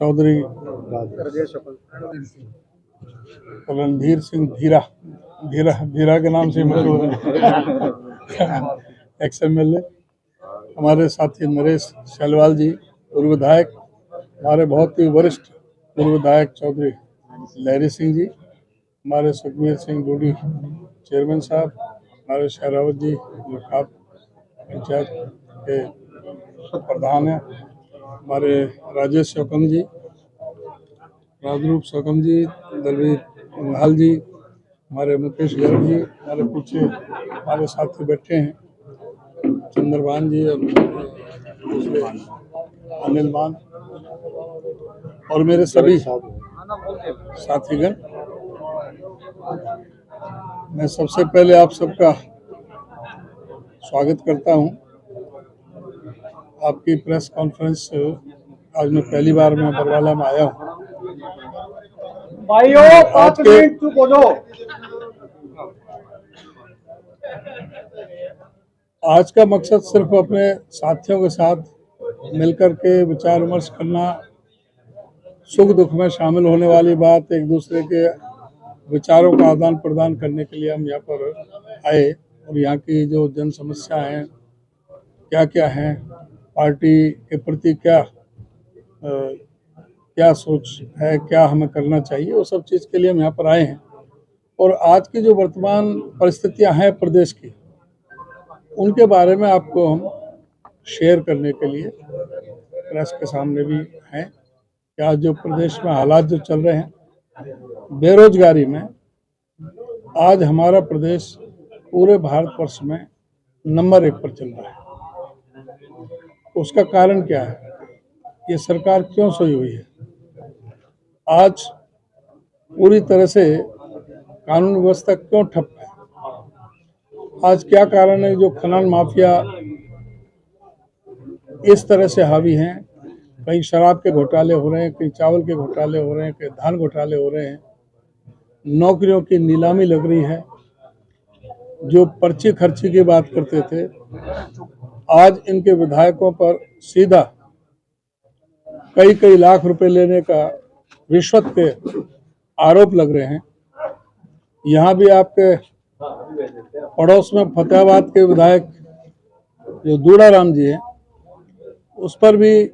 चौधरी रणधीर सिंह धीरा धीरा धीरा के नाम से मशहूर है XMLA, हमारे साथी नरेश शैलवाल जी पूर्व विधायक, हमारे बहुत ही वरिष्ठ पूर्व विधायक चौधरी लहरी सिंह जी, हमारे सुखबीर सिंह डूडी चेयरमैन साहब, हमारे शहरावत जी जो खाप पंचायत के प्रधान हैं, हमारे राजेश शौकम जी, राजरूप शौकम जी, दलवीर लाल जी, हमारे मुकेश गर्ग जी, हमारे पीछे हमारे साथी बैठे हैं चंद्रभान जी और दूसरे अनिल मान और मेरे सभी साथीगण। मैं सबसे पहले आप सबका स्वागत करता हूं। आपकी प्रेस कॉन्फ्रेंस आज मैं पहली बार मैं बरवाला में आया हूं। आज का मकसद सिर्फ अपने साथियों के साथ मिलकर के विचार विमर्श करना, सुख दुख में शामिल होने वाली बात, एक दूसरे के विचारों का आदान प्रदान करने के लिए हम यहाँ पर आए और यहाँ की जो जन समस्या हैं क्या क्या हैं, पार्टी के प्रति क्या सोच है, क्या हमें करना चाहिए, वो सब चीज़ के लिए हम यहाँ पर आए हैं। और आज की जो वर्तमान परिस्थितियाँ हैं प्रदेश की, उनके बारे में आपको हम शेयर करने के लिए प्रेस के सामने भी हैं कि आज जो प्रदेश में हालात जो चल रहे हैं, बेरोजगारी में आज हमारा प्रदेश पूरे भारतवर्ष में नंबर 1 पर चल रहा है। उसका कारण क्या है? ये सरकार क्यों सोई हुई है? आज पूरी तरह से कानून व्यवस्था क्यों ठप है? आज क्या कारण है जो खनन माफिया इस तरह से हावी हैं? कहीं शराब के घोटाले हो रहे हैं, कहीं चावल के घोटाले हो रहे हैं, कहीं धान घोटाले हो रहे हैं, नौकरियों की नीलामी लग रही है। जो पर्ची खर्ची की बात करते थे, आज इनके विधायकों पर सीधा कई लाख रुपए लेने का रिश्वत के आरोप लग रहे हैं। यहाँ भी आपके पड़ोस में फतेहाबाद के विधायक जो दूड़ाराम जी हैं, उस पर भी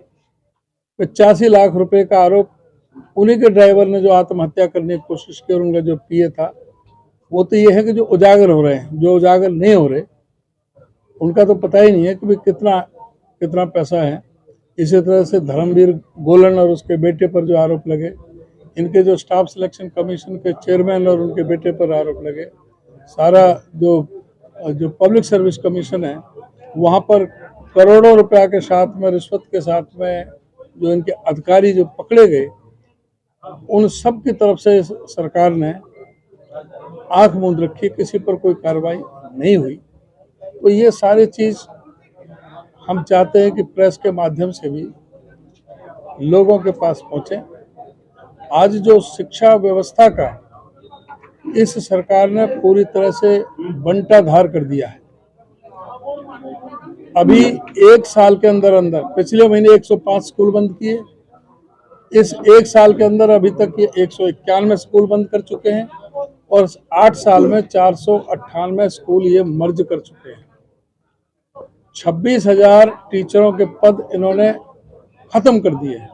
85 लाख रुपए का आरोप, उन्हीं के ड्राइवर ने जो आत्महत्या करने की कोशिश की और उनका जो पीए था। वो तो ये है कि जो उजागर हो रहे हैं, जो उजागर नहीं हो रहे उनका तो पता ही नहीं है कि भाई कितना पैसा है। इसी तरह से धर्मवीर गोलन और उसके बेटे पर जो आरोप लगे, इनके जो स्टाफ सिलेक्शन कमीशन के चेयरमैन और उनके बेटे पर आरोप लगे, सारा जो पब्लिक सर्विस कमीशन है वहाँ पर करोड़ों रुपया के साथ में, रिश्वत के साथ में जो इनके अधिकारी जो पकड़े गए, उन सब की तरफ से सरकार ने आंख मूंद रखी, किसी पर कोई कार्रवाई नहीं हुई। तो ये सारी चीज हम चाहते हैं कि प्रेस के माध्यम से भी लोगों के पास पहुंचे। आज जो शिक्षा व्यवस्था का इस सरकार ने पूरी तरह से बंटाधार कर दिया है। अभी 1 साल के अंदर पिछले महीने 105 स्कूल बंद किए। इस 1 साल के अंदर अभी तक ये 191 स्कूल बंद कर चुके हैं और 8 साल में 498 स्कूल ये मर्ज कर चुके हैं। 26,000 टीचरों के पद इन्होंने खत्म कर दिए हैं।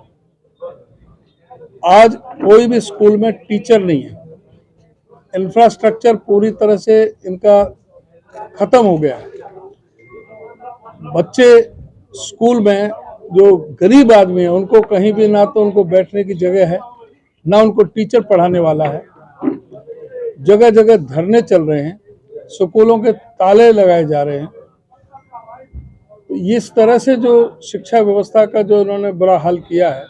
आज कोई भी स्कूल में टीचर नहीं है। इंफ्रास्ट्रक्चर पूरी तरह से इनका खत्म हो गया है। बच्चे स्कूल में जो गरीब आदमी है, उनको कहीं भी ना तो उनको बैठने की जगह है, ना उनको टीचर पढ़ाने वाला है। जगह जगह धरने चल रहे हैं, स्कूलों के ताले लगाए जा रहे हैं। तो इस तरह से जो शिक्षा व्यवस्था का जो इन्होंने बुरा हाल किया है,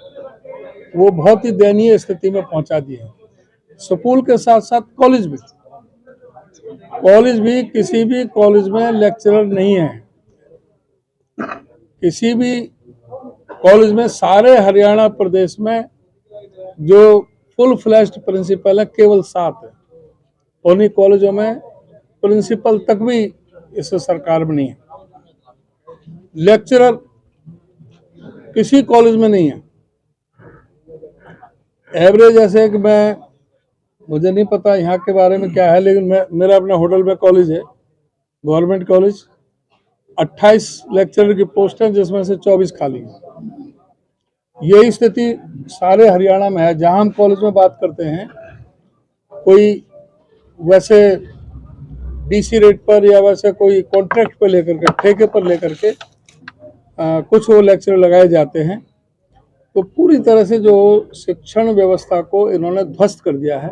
वो बहुत ही दयनीय स्थिति में पहुंचा दिया है। स्कूल के साथ साथ कॉलेज भी किसी भी कॉलेज में लेक्चरर नहीं है। किसी भी कॉलेज में, सारे हरियाणा प्रदेश में जो फुल फ्लैश्ड प्रिंसिपल है केवल 7 है। उन्हीं कॉलेजों में प्रिंसिपल तक भी इस सरकार में नहीं है। लेक्चरर किसी कॉलेज में नहीं है। एवरेज ऐसे कि मुझे नहीं पता यहाँ के बारे में क्या है, लेकिन मेरा अपना होटल में कॉलेज है, गवर्नमेंट कॉलेज, 28 लेक्चरर की पोस्ट है जिसमें से 24 खाली है। यही स्थिति सारे हरियाणा में है। जहां हम कॉलेज में बात करते हैं, कोई वैसे डीसी रेट पर या वैसे कोई कॉन्ट्रैक्ट पर लेकर के, ठेके पर लेकर के कुछ वो लेक्चर लगाए जाते हैं। तो पूरी तरह से जो शिक्षण व्यवस्था को इन्होंने ध्वस्त कर दिया है,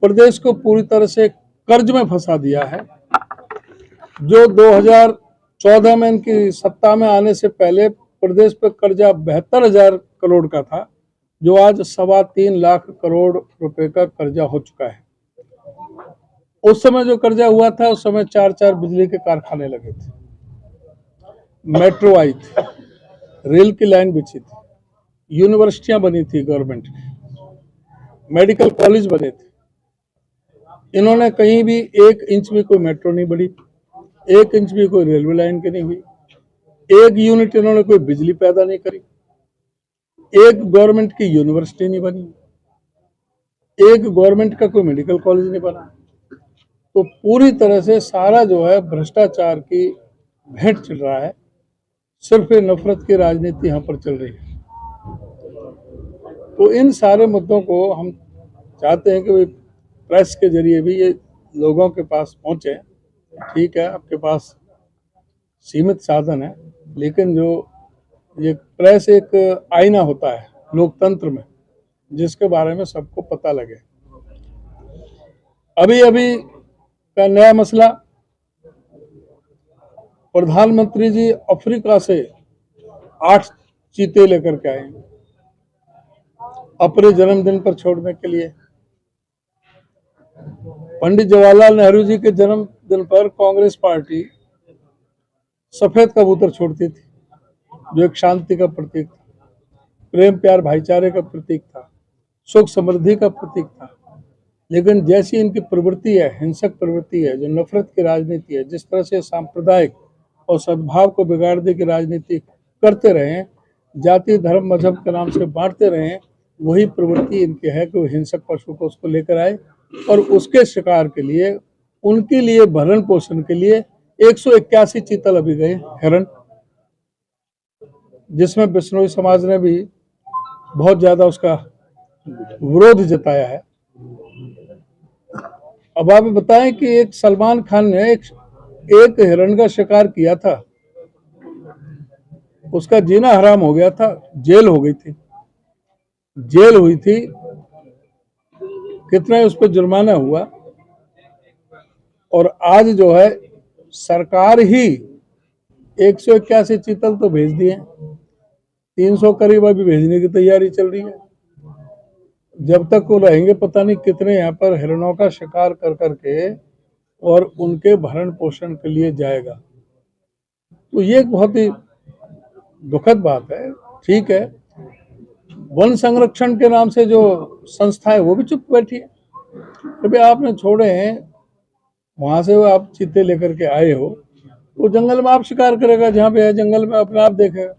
प्रदेश को पूरी तरह से कर्ज में फंसा दिया है। जो 2014 में इनकी सत्ता में आने से पहले प्रदेश पर कर्जा 72,000 करोड़ का था, जो आज 3.25 लाख करोड़ रुपए का कर्जा हो चुका है। उस समय जो कर्जा हुआ था, उस समय 4-4 बिजली के कारखाने लगे थे, मेट्रो आई थी, रेल की लाइन बिछी थी, यूनिवर्सिटियां बनी थी गवर्नमेंट की, मेडिकल कॉलेज बने थे। इन्होंने कहीं भी 1 इंच भी कोई मेट्रो नहीं बनी, 1 इंच भी कोई रेलवे लाइन की नहीं हुई, 1 यूनिट इन्होंने कोई बिजली पैदा नहीं करी, 1 गवर्नमेंट की यूनिवर्सिटी नहीं बनी, 1 गवर्नमेंट का कोई मेडिकल कॉलेज नहीं बना। तो पूरी तरह से सारा जो है भ्रष्टाचार की भेंट चल रहा है। सिर्फ नफरत की राजनीति यहाँ पर चल रही है। तो इन सारे मुद्दों को हम चाहते हैं कि प्रेस के जरिए भी ये लोगों के पास पहुंचे। ठीक है, आपके पास सीमित साधन है, लेकिन जो ये प्रेस एक आईना होता है लोकतंत्र में, जिसके बारे में सबको पता लगे। अभी का नया मसला, प्रधानमंत्री जी अफ्रीका से 8 चीते लेकर के आए अपने जन्मदिन पर छोड़ने के लिए। पंडित जवाहरलाल नेहरू जी के जन्मदिन पर कांग्रेस पार्टी सफेद कबूतर छोड़ती थी, जो एक शांति का प्रतीक था, प्रेम प्यार भाईचारे का प्रतीक था, सुख समृद्धि का प्रतीक था। लेकिन जैसी इनकी प्रवृत्ति है, हिंसक प्रवृत्ति है, जो नफरत की राजनीति है, जिस तरह से सांप्रदायिक और सद्भाव को बिगाड़ने की राजनीति करते रहे, जाति धर्म मजहब के नाम से बांटते रहे, वही प्रवृत्ति इनकी है कि वो हिंसक पशु को उसको लेकर आए और उसके शिकार के लिए, उनके लिए भरण पोषण के लिए 181 चीतल अभी गए, हिरण, जिसमें बिश्नोई समाज ने भी बहुत ज्यादा उसका विरोध जताया है। अब आप बताएं कि एक सलमान खान ने एक हिरण का शिकार किया था, उसका जीना हराम हो गया था, जेल हो गई थी, जेल हुई थी, कितना उस पर जुर्माना हुआ। और आज जो है सरकार ही 181 चीतल तो भेज दिए, 300 करीब अभी भेजने की तैयारी चल रही है। जब तक वो रहेंगे, पता नहीं कितने यहाँ पर हिरणों का शिकार कर करके और उनके भरण पोषण के लिए जाएगा। तो ये एक बहुत ही दुखद बात है। ठीक है, वन संरक्षण के नाम से जो संस्था है वो भी चुप बैठी है। कभी आपने छोड़े हैं, वहां से आप चीते लेकर के आए हो, तो जंगल में आप शिकार करेगा, जहाँ पे है जंगल में अपने आप देखेगा।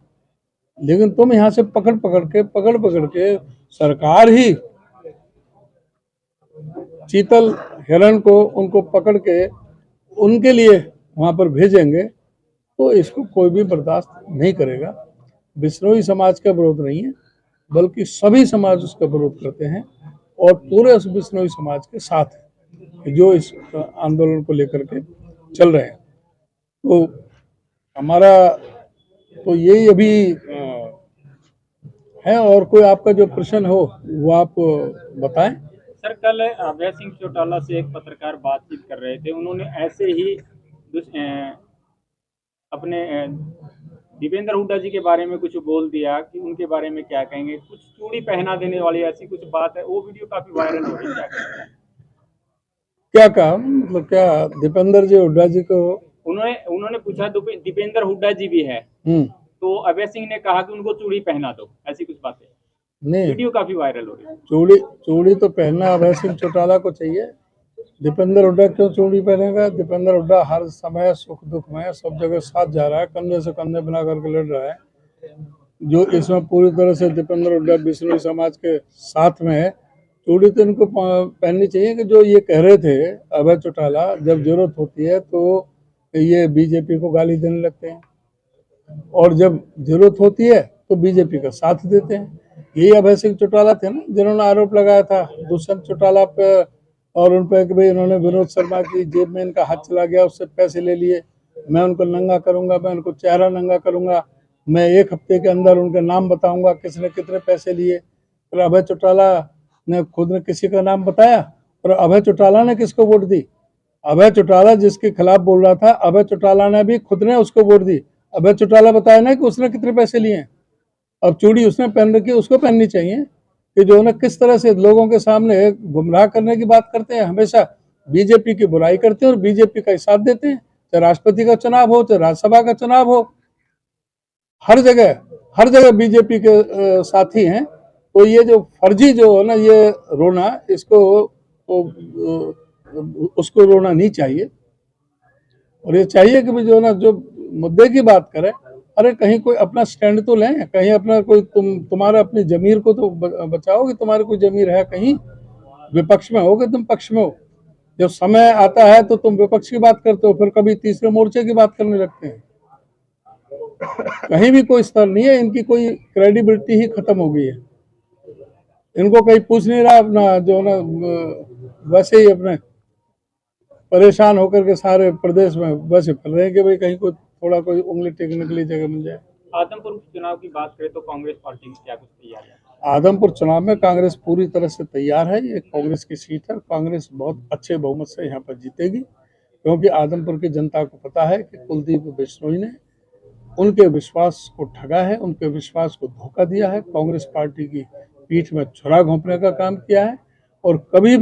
लेकिन तुम यहाँ से पकड़ पकड़ के सरकार ही चीतल हिरण को उनको पकड़ के उनके लिए वहां पर भेजेंगे, तो इसको कोई भी बर्दाश्त नहीं करेगा। बिश्नोई समाज का विरोध नहीं है, बल्कि सभी समाज उसका विरोध करते हैं और पूरे उस बिश्नोई समाज के साथ है जो इस आंदोलन को लेकर के चल रहे हैं। तो हमारा तो यही अभी है। और कोई आपका जो प्रश्न हो वो आप बताएं। सर, कल अभय सिंह चौटाला से एक पत्रकार बातचीत कर रहे थे, उन्होंने ऐसे ही अपने दीपेंद्र हुड्डा जी के बारे में कुछ बोल दिया कि उनके बारे में क्या कहेंगे, कुछ चूड़ी पहना देने वाली ऐसी कुछ बात है, वो वीडियो काफी वायरल हो रही है। क्या कहा, मतलब क्या दीपेंद्र जी हुड्डा जी को उन्होंने पूछा, दीपेंद्र हुड्डा जी भी है, तो अभय सिंह ने कहा कि उनको चूड़ी पहना दो, ऐसी कुछ बातें नहीं, वीडियो काफी वायरल हो रही है। चूड़ी तो पहनना अभय सिंह चौटाला को चाहिए, दीपेंद्र हुड्डा क्यों चूड़ी पहनेगा? दीपेंद्र हुड्डा हर समय सुख दुख में सब जगह साथ जा रहा है, कंधे से कंधे बना करके लड़ रहा है। जो इसमें पूरी तरह से दीपेंद्र हुड्डा बिश्नोई समाज के साथ में है, चूड़ी तो इनको पहननी चाहिए कि जो ये कह रहे थे अभय चौटाला, जब जरूरत होती है तो ये बीजेपी को गाली देने लगते हैं और जब जरूरत होती है तो बीजेपी का साथ देते हैं। यही अभय सिंह चौटाला थे ना जिन्होंने आरोप लगाया था दुष्यंत चौटाला पे और उन पर कि भाई इन्होंने विनोद शर्मा की जेब में इनका हाथ चला गया, उससे पैसे ले लिए, मैं उनको नंगा करूंगा, मैं उनको चेहरा नंगा करूंगा, मैं 1 हफ्ते के अंदर उनके नाम बताऊंगा किसने कितने पैसे लिए। फिर अभय चौटाला ने खुद ने किसी का नाम बताया और अभय चौटाला ने किसको वोट दी? अभय चौटाला जिसके खिलाफ बोल रहा था, अभय चौटाला ने भी खुद ने उसको वोट दी। अभय चौटाला बताया ना कि उसने कितने पैसे लिए हैं। अब चूड़ी उसने पहन रखी, उसको पहननी चाहिए कि जो है किस तरह से लोगों के सामने गुमराह करने की बात करते हैं, हमेशा बीजेपी की बुराई करते हैं और बीजेपी का साथ देते हैं, चाहे राष्ट्रपति का चुनाव हो, चाहे राज्यसभा का चुनाव हो, हर जगह बीजेपी के साथी हैं। तो ये जो फर्जी जो है ना ये रोना, इसको उसको रोना नहीं चाहिए और ये चाहिए कि जो है ना जो मुद्दे की बात करें, अरे कहीं कोई अपना स्टैंड तो लें, कहीं अपना कोई तुम्हारा अपनी जमीर को तो बचाओ कि तुम्हारी कोई जमीर है, कहीं विपक्ष में हो कि तुम पक्ष में हो। जब समय आता है तो तुम विपक्ष की बात करते हो, फिर कभी तीसरे मोर्चे की बात करने लगते हैं। कहीं भी कोई स्तर नहीं है, इनकी कोई क्रेडिबिलिटी ही खत्म हो गई है। इनको कहीं पूछ नहीं रहा, अपना जो ना वैसे ही अपने परेशान होकर के सारे प्रदेश में वैसे फिर रहे हैं कि भाई कहीं को थोड़ा कोई उंगली टेकने के लिए जगह मिल जाए। आदमपुर चुनाव की बात करें तो कांग्रेस पार्टी की क्या कुछ तैयारी है? आदमपुर चुनाव में कांग्रेस पूरी तरह से तैयार है। ये कांग्रेस की सीट है, कांग्रेस बहुत अच्छे बहुमत से यहाँ पर जीतेगी, क्योंकि आदमपुर की जनता को पता है कि कुलदीप बिश्नोई ने उनके विश्वास को ठगा है, उनके विश्वास को धोखा दिया है, कांग्रेस पार्टी की पीठ में छुरा घोंपने का काम किया है और कभी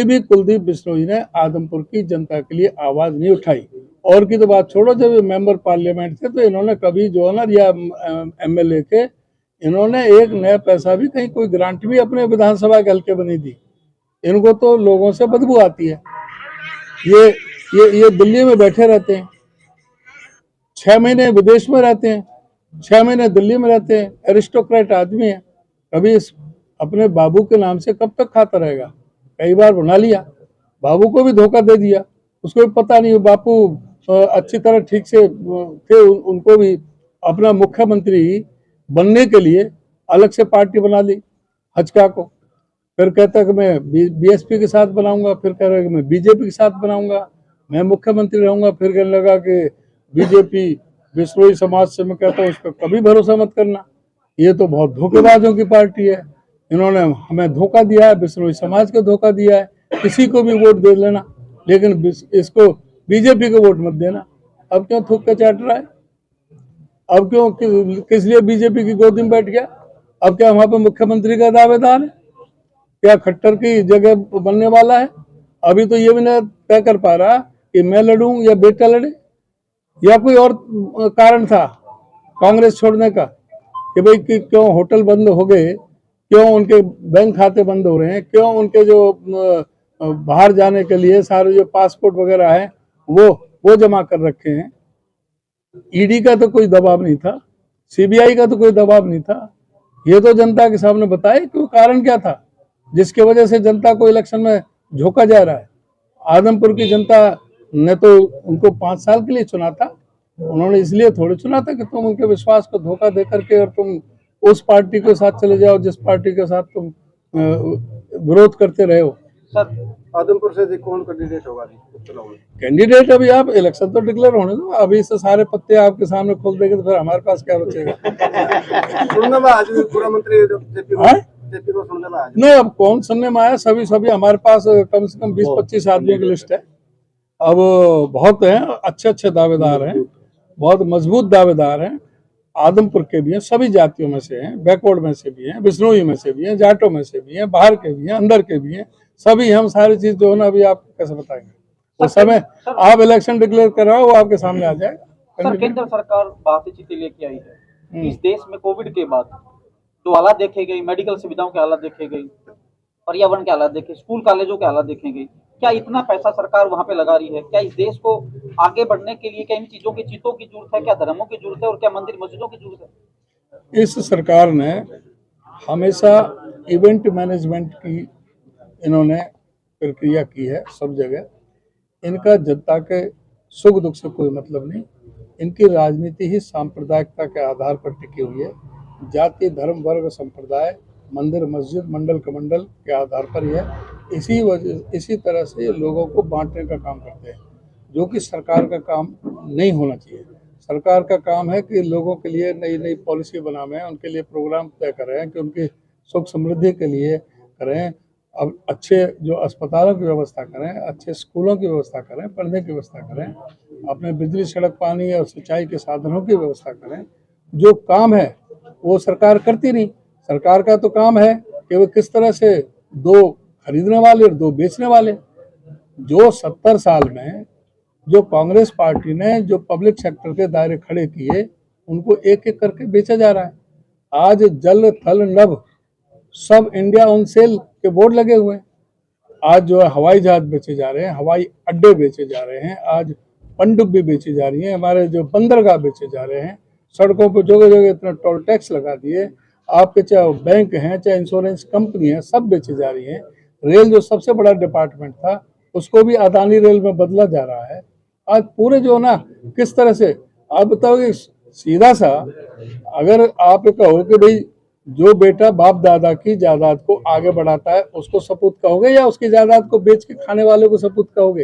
भी कुलदीप बिश्नोई ने आदमपुर की जनता के लिए आवाज नहीं उठाई। और की तो बात छोड़ो, जब ये मेंबर पार्लियामेंट थे तो इन्होंने कभी जो है ना या एमएलए के इन्होंने एक नया पैसा भी कहीं कोई ग्रांट भी अपने विधानसभा के हल्के में नहीं दी। इनको तो लोगों से बदबू आती है। ये दिल्ली में बैठे रहते हैं, 6 महीने विदेश में रहते हैं, 6 महीने दिल्ली में रहते हैं, एरिस्टोक्रेट आदमी है। कभी इस अपने बाबू के नाम से कब तक खाता रहेगा? कई बार बना लिया, बाबू को भी धोखा दे दिया, उसको भी पता नहीं। बापू अच्छी तरह ठीक से थे, उनको भी अपना मुख्यमंत्री बनने के लिए अलग से पार्टी बना ली हजका को। फिर कहता कि मैं बीएसपी के साथ बनाऊंगा, फिर कह रहा कि मैं बीजेपी के साथ बनाऊंगा, मैं मुख्यमंत्री रहूंगा। फिर कहने लगा कि बीजेपी बिश्नोई समाज से, मैं कहता हूँ उस पर कभी भरोसा मत करना, ये तो बहुत धोखेबाजों की पार्टी है। इन्होंने हमें धोखा दिया है, बिश्नोई समाज को धोखा दिया है। किसी को भी वोट दे लेना, लेकिन इसको बीजेपी को वोट मत देना। अब क्यों थूक के चाट रहा है? अब क्यों किस लिए बीजेपी की गोदी में बैठ गया? अब क्या वहां पर मुख्यमंत्री का दावेदार है? क्या खट्टर की जगह बनने वाला है? अभी तो ये भी नहीं तय कर पा रहा कि मैं लड़ूं या बेटा लड़े, या कोई और कारण था कांग्रेस छोड़ने का कि भाई कि क्यों होटल बंद हो गए, क्यों उनके बैंक खाते बंद हो रहे हैं, क्यों उनके जो बाहर जाने के लिए सारे जो पासपोर्ट वगैरह है वो जमा कर रखे हैं। ईडी का तो कोई दबाव नहीं था, सीबीआई का तो कोई दबाव नहीं था। ये तो जनता के सामने बताए कि कारण क्या था जिसकी वजह से जनता को इलेक्शन में झोंका जा रहा है। आदमपुर की जनता ने तो उनको 5 साल के लिए चुना था, उन्होंने इसलिए थोड़ी चुना था कि तुम उनके विश्वास को धोखा दे करके और तुम उस पार्टी के साथ चले जाओ जिस पार्टी के साथ तुम विरोध करते रहे हो। सर, आदमपुर से कौन कैंडिडेट होगा चुनाव में? कैंडिडेट अभी आप इलेक्शन तो डिक्लेयर होने दो, अभी से सारे पत्ते आपके सामने खोल देंगे तो फिर हमारे पास क्या बचेगा? सुनने में आज पूरा मंत्री जेपी को सुनने में आज नहीं, अब कौन सुनने में आया? सभी हमारे पास कम से कम 20-25 आदमियों की लिस्ट है। अब बहुत हैं, अच्छे दावेदार हैं, बहुत मजबूत दावेदार हैं। आदमपुर के भी हैं, सभी जातियों में से हैं, बैकवर्ड में से भी हैं, बिश्नोई में से भी हैं, जाटों में से भी हैं, बाहर के भी हैं, अंदर के भी हैं, सभी। हम सारी चीज जो है ना अभी आपको कैसे बताएंगे? उस समय आप इलेक्शन डिक्लेयर कराओ, वो आपके सामने आ जाएगा। सर, केंद्र सरकार भारतीय चिट्ठी लेके आई है। इस देश में कोविड के बाद जो हालात देखे गए, मेडिकल सुविधाओं के हालात देखे गए, पर्यावरण के हालात देखे, स्कूल कॉलेजों के हालात देखे गए, क्या इतना पैसा सरकार वहां पे लगा रही है? क्या इस देश को आगे बढ़ने के लिए क्या इन चीजों की चितों की जरूरत है? क्या धर्मों की जरूरत है और क्या मंदिर मस्जिदों की जरूरत है? इस सरकार ने हमेशा इवेंट मैनेजमेंट की इन्होंने प्रक्रिया की है सब जगह। इनका जनता के सुख दुख से कोई मतलब नहीं। इनकी राजनीति ही सांप्रदायिकता के आधार पर टिकी हुई है। जाति, धर्म, वर्ग, संप्रदाय, मंदिर, मस्जिद, मंडल कमंडल के आधार पर ही है। इसी तरह से ये लोगों को बांटने का काम करते हैं, जो कि सरकार का काम नहीं होना चाहिए। सरकार का काम है कि लोगों के लिए नई नई पॉलिसी बनाएं, उनके लिए प्रोग्राम तय करें कि उनकी सुख समृद्धि के लिए करें। अब अच्छे जो अस्पतालों की व्यवस्था करें, अच्छे स्कूलों की व्यवस्था करें, पढ़ने की व्यवस्था करें, अपने बिजली, सड़क, पानी और सिंचाई के साधनों की व्यवस्था करें। जो काम है वो सरकार करती नहीं। सरकार का तो काम है कि वो किस तरह से दो खरीदने वाले और दो बेचने वाले। जो 70 साल में जो कांग्रेस पार्टी ने जो पब्लिक सेक्टर के दायरे खड़े किए, उनको एक एक करके बेचा जा रहा है। आज जल, थल, नभ सब इंडिया ऑन सेल के बोर्ड लगे हुए हैं। आज जो है हवाई जहाज बेचे जा रहे हैं, हवाई अड्डे बेचे जा रहे हैं, आज पनडुब्बी बेची जा रही है, हमारे जो बंदरगाह बेचे जा रहे हैं, सड़कों पर जगह जगह इतना टोल टैक्स लगा दिए। आपके चाहे बैंक हैं, चाहे इंश्योरेंस कंपनी है, सब बेची जा रही हैं। रेल जो सबसे बड़ा डिपार्टमेंट था, उसको भी अदानी रेल में बदला जा रहा है। आज पूरे जो ना किस तरह से आप बताओगे, सीधा सा अगर आप कहो कि भाई जो बेटा बाप दादा की जायदाद को आगे बढ़ाता है उसको सपूत कहोगे, या उसकी जायदाद को बेच के खाने वाले को सपूत कहोगे?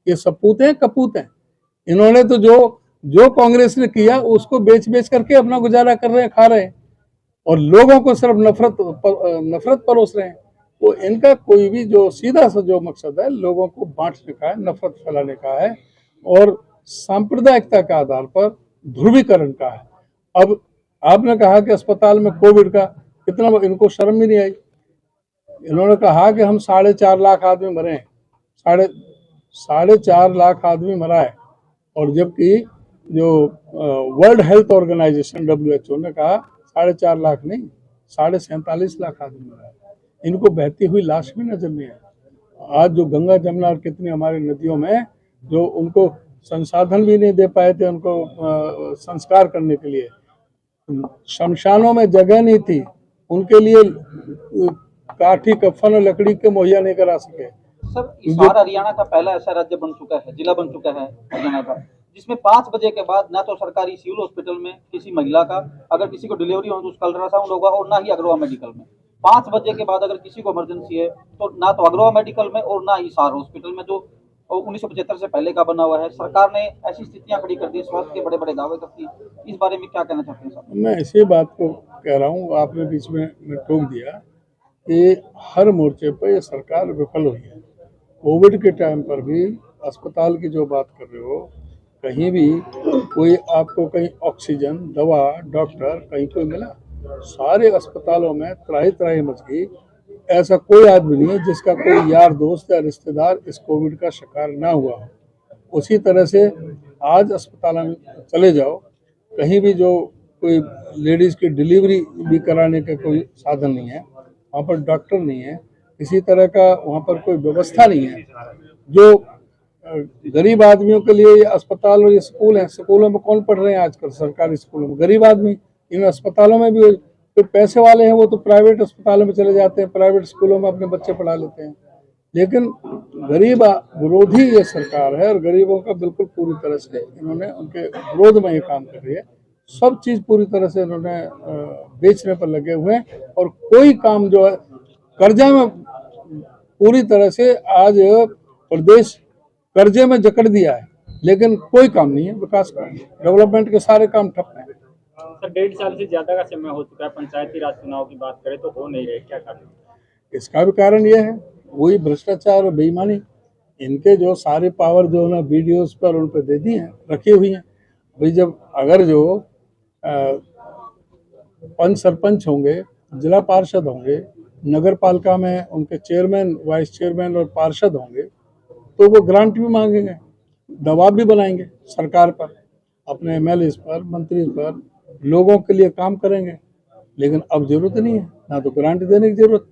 ये सपूत हैं, कपूत हैं। इन्होंने तो जो कांग्रेस ने किया उसको बेच बेच करके अपना गुजारा कर रहे हैं, खा रहे हैं, और लोगों को सिर्फ नफरत परोस रहे हैं। वो इनका कोई भी जो सीधा सा जो मकसद है लोगों को बांटने का है, नफरत फैलाने का है और सांप्रदायिकता के आधार पर ध्रुवीकरण का है। अब आपने कहा कि अस्पताल में कोविड का कितना, इनको शर्म भी नहीं आई। इन्होंने कहा कि हम 4.5 लाख आदमी मरे हैं, 4.5 लाख आदमी मरा है, और जबकि जो वर्ल्ड हेल्थ ऑर्गेनाइजेशन WHO ने कहा 4.5 लाख नहीं, 47.5 लाख आदमी मरा है। इनको बहती हुई लाश भी नजर नहीं है। आज जो गंगा, जमुना और कितनी हमारी नदियों में जो उनको संसाधन भी नहीं दे पाए थे उनको संस्कार करने के लिए, शमशानों में जगह नहीं थी, उनके लिए काठी, कफन और लकड़ी के मुहैया नहीं करा सके। सर, इस बार हरियाणा का पहला ऐसा राज्य बन चुका है, जिला बन चुका है हरियाणा का, जिसमें 5 बजे के बाद ना तो सरकारी सिविल हॉस्पिटल में किसी महिला का अगर किसी को डिलीवरी हो तो उसका अल्ट्रासाउंड होगा, और ना ही अग्रवा मेडिकल में। 5 बजे के बाद अगर किसी को इमरजेंसी है तो ना तो अग्रवा मेडिकल में और ना ही सार हॉस्पिटल में, जो 1975 से पहले का बना हुआ है। सरकार ने ऐसी स्थितियां खड़ी कर दी, स्वास्थ्य के बड़े बड़े दावे करती है। इस बारे में क्या कहना चाहते हैं साहब? मैं इसी बात को कह रहा हूँ, आपने बीच में टोक दिया कि हर मोर्चे पर ये सरकार विफल हुई है। कोविड के टाइम पर भी अस्पताल की जो बात कर रहे हो, कहीं भी कोई आपको कहीं ऑक्सीजन, दवा, डॉक्टर कहीं कोई मिला? सारे अस्पतालों में त्राही त्राही मच गई। ऐसा कोई आदमी नहीं है जिसका कोई यार दोस्त या रिश्तेदार इस कोविड का शिकार ना हुआ हो। उसी तरह से आज अस्पतालों में चले जाओ, कहीं भी जो कोई लेडीज़ की डिलीवरी भी कराने का कोई साधन नहीं है, वहाँ पर डॉक्टर नहीं है, किसी तरह का वहाँ पर कोई व्यवस्था नहीं है। जो गरीब आदमियों के लिए ये अस्पताल और ये स्कूल हैं, स्कूलों में कौन पढ़ रहे हैं आजकल? सरकारी स्कूलों में गरीब आदमी। इन अस्पतालों में भी जो पैसे वाले हैं वो तो प्राइवेट अस्पतालों में चले जाते हैं, प्राइवेट स्कूलों में अपने बच्चे पढ़ा लेते हैं। लेकिन गरीब विरोधी ये सरकार है और गरीबों का बिल्कुल पूरी तरह से इन्होंने उनके विरोध में ये काम कर रही है। सब चीज़ पूरी तरह से इन्होंने बेचने पर लगे हुए हैं, और कोई काम जो है कर्जा में पूरी तरह से आज प्रदेश कर्जे में जकड़ दिया है, लेकिन कोई काम नहीं है विकास का, डेवलपमेंट के सारे काम ठप हैं। सर, 1.5 साल से ज्यादा का समय हो चुका है, पंचायती राज चुनाव की बात करें तो हो नहीं रहे, क्या कारण? इसका भी कारण यह है वही भ्रष्टाचार और बेईमानी। इनके जो सारे पावर जो है BDOs पर उन पर दे दी हैं, रखी हुई हैं। भाई जब अगर जो पंच सरपंच होंगे, जिला पार्षद होंगे, नगर पालिका में उनके चेयरमैन, वाइस चेयरमैन और पार्षद होंगे, तो वो ग्रांट भी मांगेंगे, दबाव भी बनाएंगे सरकार पर, अपने MLAs पर, मंत्री पर, लोगों के लिए काम करेंगे। लेकिन अब जरूरत नहीं है, ना तो ग्रांट देने की जरूरत।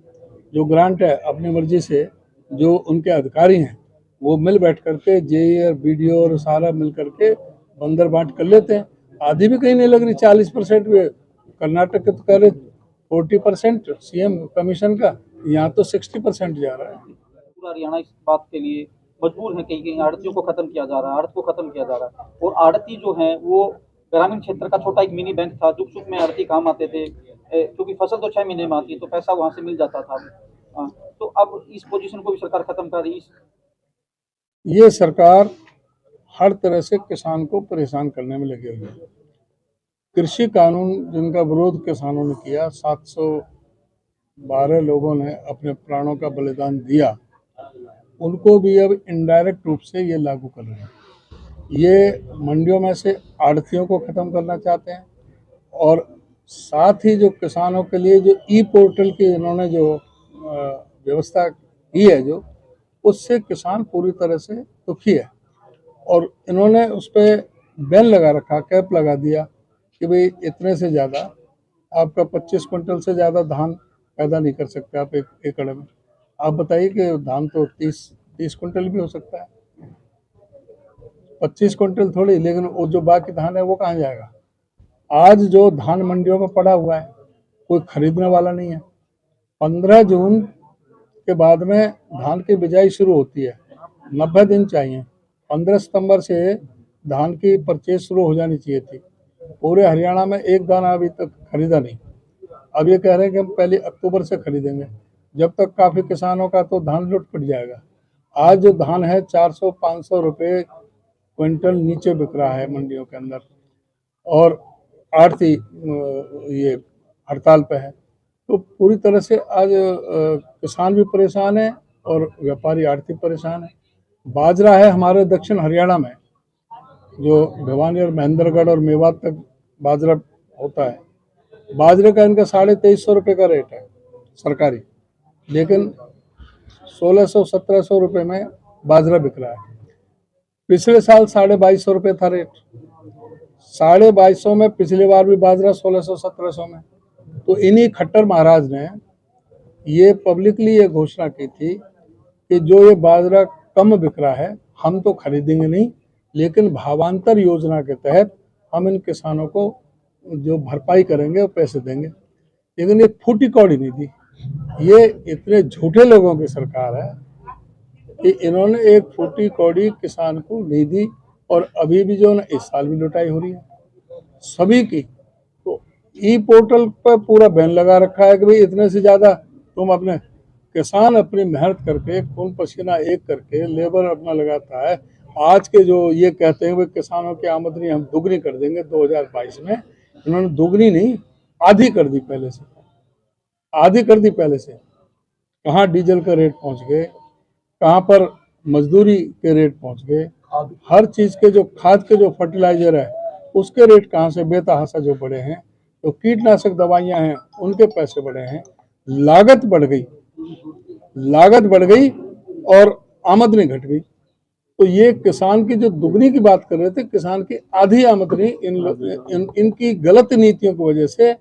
जो ग्रांट है अपनी मर्जी से जो उनके अधिकारी हैं वो मिल बैठ करके JE और BDO और सारा मिल करके बंदर बांट कर लेते हैं। आधी भी कहीं नहीं लग रही, 40% भी कर्नाटक के तो कह रहे 40% सीएम कमीशन का, यहाँ तो 60% जा रहा है। पूरा हरियाणा इस बात के लिए मजबूर है, कहीं कहीं आड़तियों को खत्म किया जा रहा है, आड़त को खत्म किया जा रहा है। और आड़ती जो है वो ग्रामीण क्षेत्र का छोटा एक मिनी बैंक था, दुख सुख में आड़ती काम आते थे, क्योंकि फसल तो 6 महीने में आती है तो पैसा वहां से मिल जाता था। तो अब इस पोजीशन को भी सरकार खत्म कर रही है। ये सरकार हर तरह से किसान को परेशान करने में लगे हुए है। कृषि कानून जिनका विरोध किसानों ने किया, 712 लोगों ने अपने प्राणों का बलिदान दिया, उनको भी अब इनडायरेक्ट रूप से ये लागू कर रहे हैं। ये मंडियों में से आड़तियों को ख़त्म करना चाहते हैं और साथ ही जो किसानों के लिए जो ई पोर्टल की इन्होंने जो व्यवस्था की है, जो उससे किसान पूरी तरह से दुखी है। और इन्होंने उस पर बैन लगा रखा, कैप लगा दिया कि भाई इतने से ज़्यादा आपका 25 क्विंटल से ज़्यादा धान पैदा नहीं कर सकते आप एक एकड़ में। आप बताइए कि धान तो 30 क्विंटल भी हो सकता है, 25 क्विंटल थोड़ी, लेकिन वो जो बाकी धान है वो कहाँ जाएगा। आज जो धान मंडियों में पड़ा हुआ है कोई खरीदने वाला नहीं है। 15 जून के बाद में धान की बिजाई शुरू होती है, 90 दिन चाहिए। 15 सितंबर से धान की परचेज शुरू हो जानी चाहिए थी। पूरे हरियाणा में एक दाना अभी तक खरीदा नहीं। अब ये कह रहे हैं कि हम पहले अक्टूबर से खरीदेंगे, जब तक काफ़ी किसानों का तो धान लुट पट जाएगा। आज जो धान है 400-500 रुपये क्विंटल नीचे बिक रहा है मंडियों के अंदर, और आड़ती ये हड़ताल पे है। तो पूरी तरह से आज किसान भी परेशान है और व्यापारी आड़ती परेशान है। बाजरा है हमारे दक्षिण हरियाणा में, जो भिवानी और महेंद्रगढ़ और मेवात तक बाजरा होता है, बाजरे का इनका 2350 रुपये का रेट है सरकारी, लेकिन 1600-1700 रुपये में बाजरा बिक रहा है। पिछले साल 2250 रुपये था रेट, 2250 में पिछली बार भी बाजरा 1600-1700 में। तो इन्हीं खट्टर महाराज ने ये पब्लिकली ये घोषणा की थी कि जो ये बाजरा कम बिक रहा है हम तो खरीदेंगे नहीं, लेकिन भावांतर योजना के तहत हम इन किसानों को जो भरपाई करेंगे वो पैसे देंगे। लेकिन एक फूटी कौड़ी नहीं दी। ये इतने झूठे लोगों की सरकार है कि इन्होंने एक फूटी कौड़ी किसान को नहीं दी, और अभी भी जो ना इस साल भी लुटाई हो रही है सभी की। तो ई पोर्टल पर पूरा बैन लगा रखा है कि भाई इतने से ज़्यादा तुम अपने किसान अपनी मेहनत करके खून पसीना एक करके लेबर अपना लगाता है। आज के जो ये कहते हैं वे किसानों की आमदनी हम दुगनी कर देंगे 2022 में, इन्होंने दुगनी नहीं आधी कर दी, पहले से आधी कर दी पहले से। कहाँ डीजल का रेट पहुंच गए, कहाँ पर मजदूरी के रेट पहुंच गए, हर चीज़ के जो खाद के जो फर्टिलाइजर है उसके रेट कहाँ से बेतहाशा जो बढ़े हैं। तो कीटनाशक दवाइयाँ हैं उनके पैसे बढ़े हैं, लागत बढ़ गई और आमदनी घट गई। तो ये किसान की जो दुगनी की बात कर रहे थे, किसान की आधी आमदनी इनकी गलत नीतियों की वजह से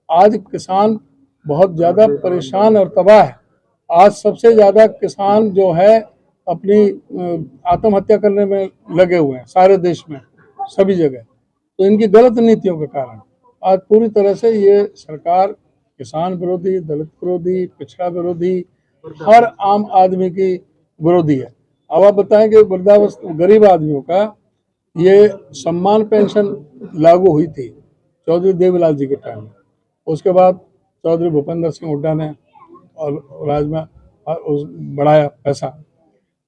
आज किसान बहुत ज़्यादा परेशान और तबाह है। आज सबसे ज़्यादा किसान जो है अपनी आत्महत्या करने में लगे हुए हैं सारे देश में, सभी जगह। तो इनकी गलत नीतियों के कारण आज पूरी तरह से ये सरकार किसान विरोधी, दलित विरोधी, पिछड़ा विरोधी, हर आम आदमी की विरोधी है। अब आप बताएं कि वृद्धावस्था गरीब आदमियों का ये सम्मान पेंशन लागू हुई थी चौधरी देवीलाल जी के टाइम में, उसके बाद चौधरी भूपेंद्र सिंह हुड्डा ने और राज्य में बढ़ाया पैसा।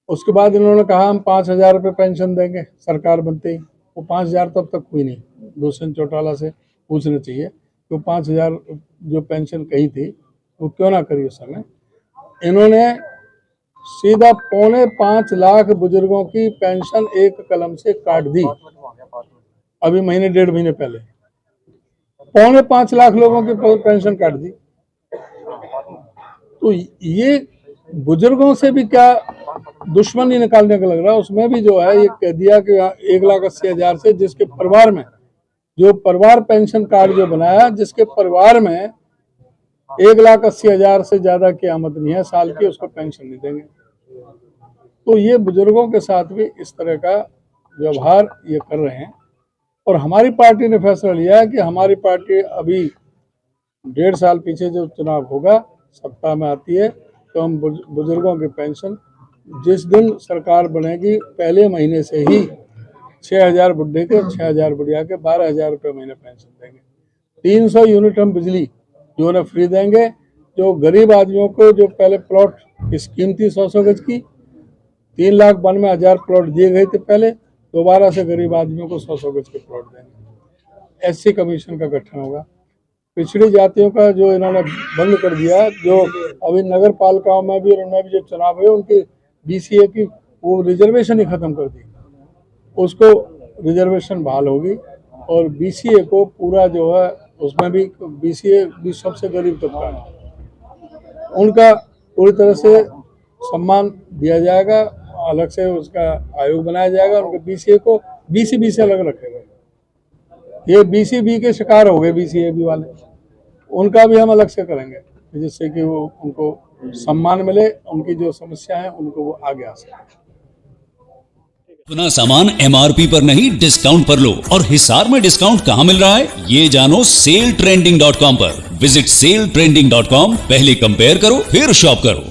उसके बाद इन्होंने कहा हम 5000 रुपये पेंशन देंगे सरकार बनते ही। वो 5000 तो अब तक हुई नहीं। दुष्यंत चौटाला से पूछना चाहिए कि 5000 जो पेंशन कही थी वो क्यों ना करी उस समय। इन्होंने सीधा 5.25 लाख बुजुर्गों की पेंशन एक कलम से काट दी। अभी महीने 1.5 महीने पहले 5.25 लाख लोगों की पेंशन काट दी। तो ये बुजुर्गों से भी क्या दुश्मनी निकालने का लग रहा है। उसमें भी जो है ये कह दिया कि 1,80,000 से जिसके परिवार में जो परिवार पेंशन कार्ड जो बनाया, जिसके परिवार में 1,80,000 से ज्यादा की आमदनी है साल की, उसको पेंशन नहीं देंगे। तो ये बुजुर्गों के साथ भी इस तरह का व्यवहार ये कर रहे हैं। और हमारी पार्टी ने फैसला लिया है कि हमारी पार्टी अभी 1.5 साल पीछे जो चुनाव होगा, सत्ता में आती है तो हम बुजुर्गों की पेंशन जिस दिन सरकार बनेगी पहले महीने से ही 6,000 बुढ़े के, 6,000 बुढ़िया के 12,000 रुपये महीने पेंशन देंगे। 300 यूनिट हम बिजली जो उन्हें फ्री देंगे। जो गरीब आदमियों को जो पहले प्लॉट की स्कीम थी 100 गज की, 3,92,000 प्लॉट दिए गए थे पहले, दोबारा से गरीब आदमियों को 100 गज के प्लॉट देंगे। SC कमीशन का गठन होगा। पिछड़ी जातियों का जो इन्होंने बंद कर दिया, जो अभी नगर पालिकाओं में भी और उनमें भी जो चुनाव हुए उनकी BCA की वो रिजर्वेशन ही खत्म कर दी, उसको रिजर्वेशन बहाल होगी और BCA को पूरा जो है उसमें भी BCA भी सबसे गरीब तबका है, उनका पूरी तरह से सम्मान दिया जाएगा। अलग से उसका आयोग बनाया जाएगा। उनके BCA को BCB से अलग रखेगा। ये BCB के शिकार हो गए BCAB वाले, उनका भी हम अलग से करेंगे जिससे कि वो उनको सम्मान मिले, उनकी जो समस्या है उनको वो आगे आ सके। अपना सामान MRP पर नहीं डिस्काउंट पर लो। और हिसार में डिस्काउंट कहाँ मिल रहा है ये जानो SaleTrending.com पर। विजिट SaleTrending.com, पहले कंपेयर करो फिर शॉप करो।